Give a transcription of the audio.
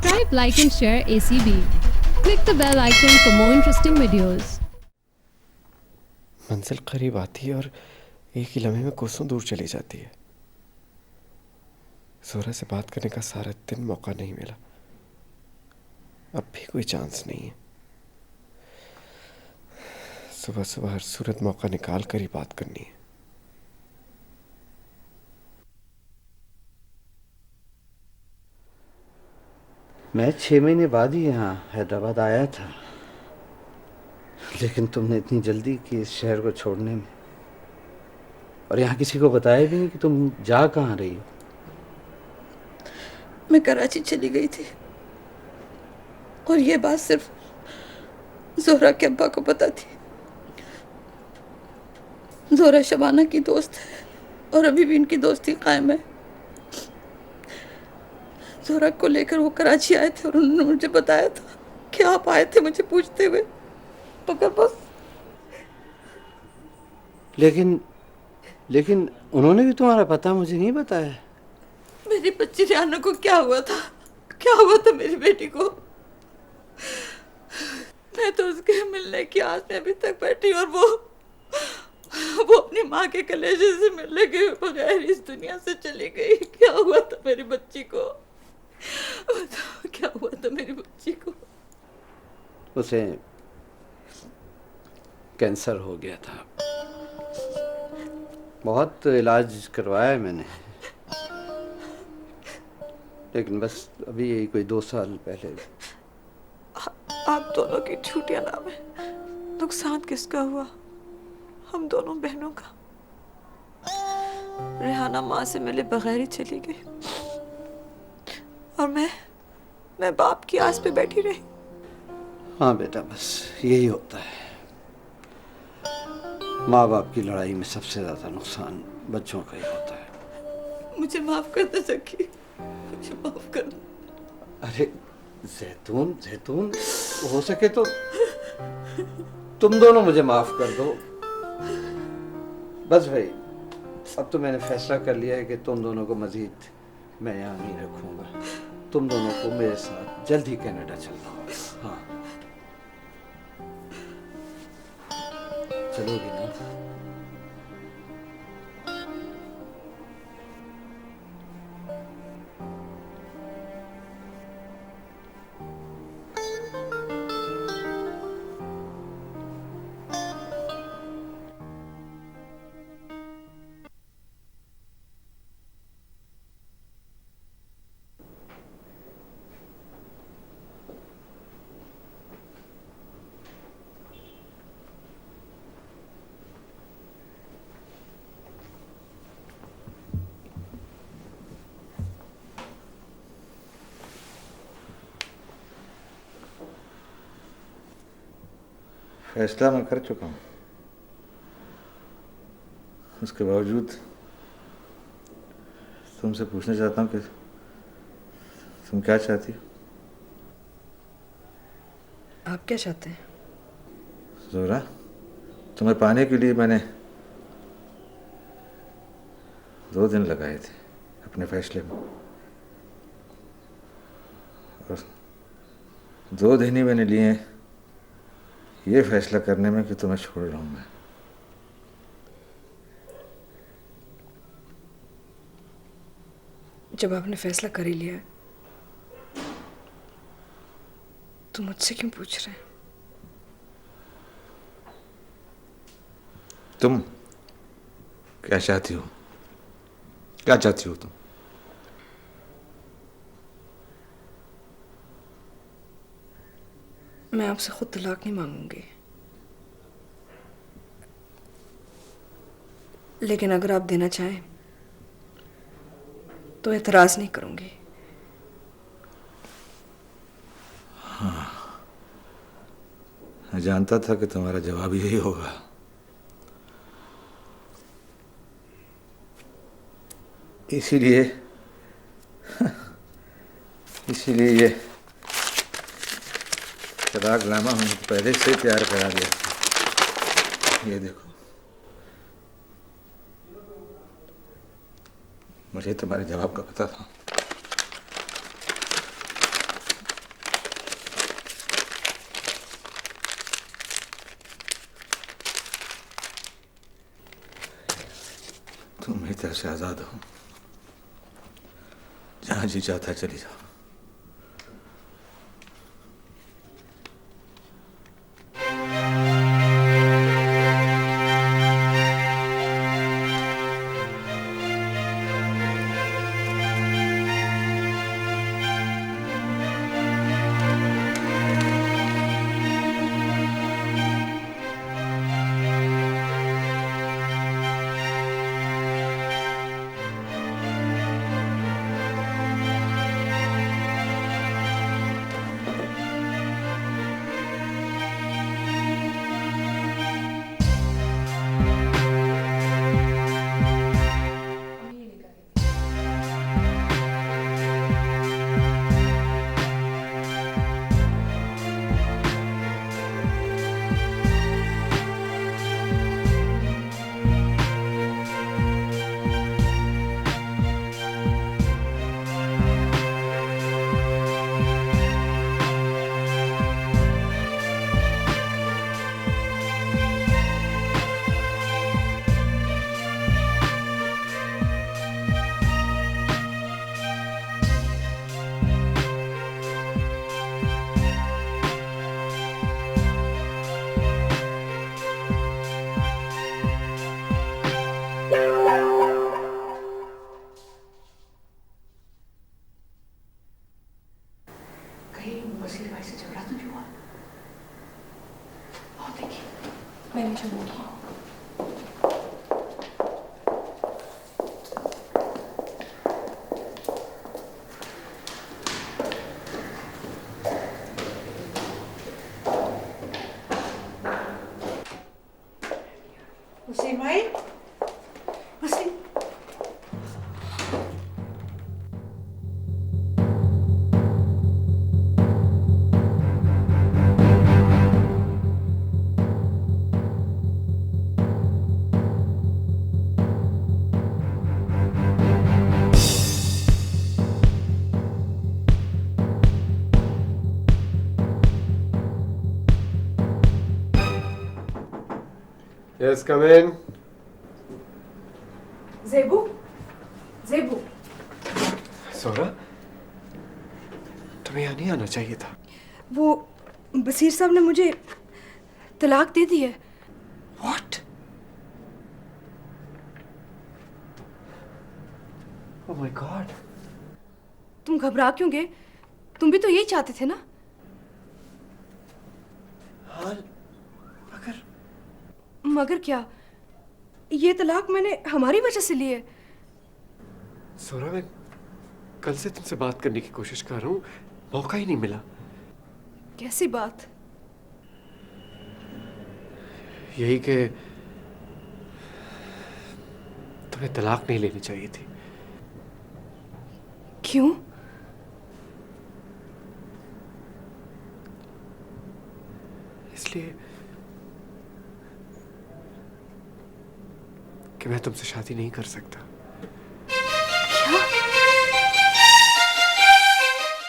Subscribe, like and share ACB. Click the bell icon for more interesting videos. मंजिल करीब आती है और एक ही लम्हे में कोसों दूर चली जाती है। जोहरा से बात करने का सारा दिन मौका नहीं मिला। अब भी कोई चांस नहीं है। सुबह सुबह हर सूरत मौका निकाल कर ही बात करनी है। मैं 6 महीने बाद ही यहाँ हैदराबाद आया था, लेकिन तुमने इतनी जल्दी की इस शहर को छोड़ने में, और यहाँ किसी को बताया भी नहीं कि तुम जा कहाँ रही हो। मैं कराची चली गई थी और ये बात सिर्फ जोहरा के अब्बा को पता थी। जोहरा शबाना की दोस्त है और अभी भी इनकी दोस्ती कायम है। जोहरा को लेकर वो कराची आए थे और उन्होंने मुझे बताया था कि आप आए थे मुझे पूछते हुए, मगर बस। लेकिन उन्होंने भी तुम्हारा पता मुझे नहीं बताया। मेरी बच्ची रियाना को क्या हुआ था? क्या हुआ था मेरी बेटी को? मैं तो उसके मिलने की आस में अभी तक बैठी और वो अपनी माँ के कलेजे से मिलने के बगैर इस दुनिया से चली गई। क्या हुआ था मेरी बच्ची को? बताओ, क्या हुआ था मेरी बच्ची को? उसे कैंसर हो गया था। बहुत इलाज करवाया है मैंने, लेकिन बस अभी यही कोई 2 साल पहले। आप दोनों की छुट्टियां नाम है। नुकसान किसका हुआ? हम दोनों बहनों का। रेहाना माँ से मिले बगैर ही चली गई और मैं बाप की आस पे बैठी रही। हाँ बेटा, बस यही होता है। माँ बाप की लड़ाई में सबसे ज्यादा नुकसान बच्चों का ही होता है। मुझे माफ कर दो सखी, मुझे माफ कर दो। अरे जैतून, हो सके तो तुम दोनों मुझे माफ कर दो। बस भाई, अब तो मैंने फैसला कर लिया है कि तुम दोनों को मजीद मैं यहाँ नहीं रखूंगा। तुम दोनों को मेरे साथ जल्द ही कनाडा चलना होगा। हाँ, चलोगी ना? फैसला मैं कर चुका हूँ। उसके बावजूद तुमसे पूछना चाहता हूँ कि तुम क्या चाहती हो? आप क्या चाहते हैं? जोहरा, तुम्हें पाने के लिए मैंने 2 दिन लगाए थे अपने फैसले में, और 2 दिन ही मैंने लिए हैं ये फैसला करने में कि तुम्हें छोड़ रहा हूँ मैं। जब आपने फैसला कर ही लिया तो मुझसे क्यों पूछ रहे हैं? तुम क्या चाहती हो? क्या चाहती हो तुम? मैं आपसे खुद तलाक नहीं मांगूंगी, लेकिन अगर आप देना चाहें तो एतराज नहीं करूंगी। हाँ, मैं जानता था कि तुम्हारा जवाब यही होगा। इसीलिए ये तलाकनामा हमने पहले से तैयार करा दिया था। ये देखो, मुझे तुम्हारे जवाब का पता था। तुम मेरी तरफ से आजाद हो, जहां जी चाहता है चली जाओ। कहीं वसीर भाई से झगड़ा तो नहीं हुआ? आओ देखिए, मैं भी चलूंगी। वसीर भाई, Wasir Yes, come in. Zebu, Zebu, Sora, तुम्हें यहाँ नहीं आना चाहिए था। वो बसीर साहब ने मुझे तलाक दे दी है। What? Oh my God. तुम घबरा क्यों गए? तुम भी तो यही चाहते थे ना? हाँ, मगर मगर क्या? ये तलाक मैंने हमारी वजह से ली है। सोरा, मैं कल से तुमसे बात करने की कोशिश कर रहा हूँ, मौका ही नहीं मिला। कैसी बात? यही कि तुम्हें तलाक नहीं लेनी चाहिए थी। क्यों? इसलिए कि मैं तुमसे शादी नहीं कर सकता।